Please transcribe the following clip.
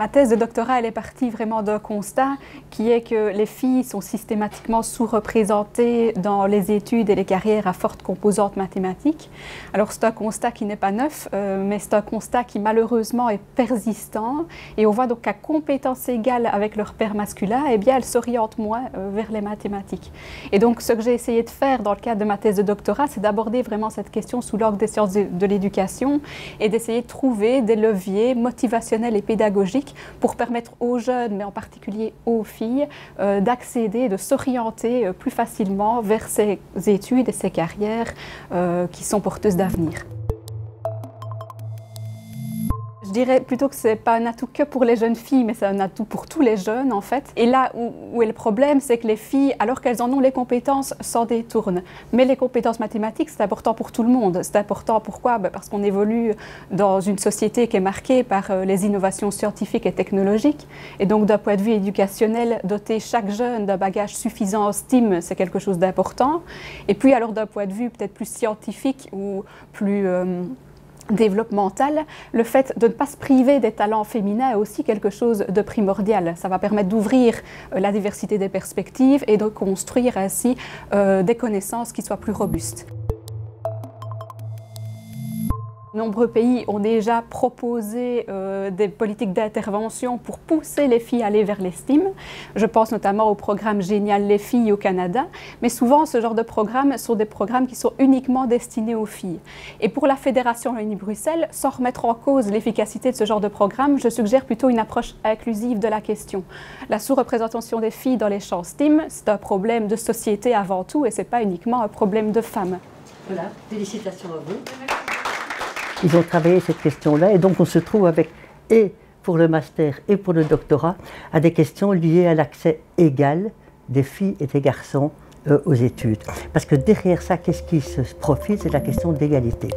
Ma thèse de doctorat, elle est partie vraiment d'un constat qui est que les filles sont systématiquement sous-représentées dans les études et les carrières à forte composante mathématique. Alors c'est un constat qui n'est pas neuf, mais c'est un constat qui malheureusement est persistant. Et on voit donc qu'à compétences égales avec leur père masculin, eh bien elles s'orientent moins vers les mathématiques. Et donc ce que j'ai essayé de faire dans le cadre de ma thèse de doctorat, c'est d'aborder vraiment cette question sous l'angle des sciences de l'éducation et d'essayer de trouver des leviers motivationnels et pédagogiques pour permettre aux jeunes, mais en particulier aux filles, d'accéder, de s'orienter plus facilement vers ces études et ces carrières qui sont porteuses d'avenir. Je dirais plutôt que ce n'est pas un atout que pour les jeunes filles, mais c'est un atout pour tous les jeunes en fait. Et là où est le problème, c'est que les filles, alors qu'elles en ont les compétences, s'en détournent. Mais les compétences mathématiques, c'est important pour tout le monde. C'est important pourquoi? Parce qu'on évolue dans une société qui est marquée par les innovations scientifiques et technologiques. Et donc d'un point de vue éducationnel, doter chaque jeune d'un bagage suffisant en STEAM, c'est quelque chose d'important. Et puis alors d'un point de vue peut-être plus scientifique ou plus développemental, le fait de ne pas se priver des talents féminins est aussi quelque chose de primordial. Ça va permettre d'ouvrir la diversité des perspectives et de construire ainsi des connaissances qui soient plus robustes. Nombreux pays ont déjà proposé des politiques d'intervention pour pousser les filles à aller vers les STEAM. Je pense notamment au programme Génial les filles au Canada, mais souvent ce genre de programmes sont des programmes qui sont uniquement destinés aux filles. Et pour la Fédération Wallonie-Bruxelles, sans remettre en cause l'efficacité de ce genre de programme, je suggère plutôt une approche inclusive de la question. La sous-représentation des filles dans les champs STEAM, c'est un problème de société avant tout et ce n'est pas uniquement un problème de femmes. Voilà, félicitations à vous. Ils ont travaillé cette question-là et donc on se trouve avec, et pour le master et pour le doctorat, à des questions liées à l'accès égal des filles et des garçons aux études. Parce que derrière ça, qu'est-ce qui se profile? C'est la question d'égalité.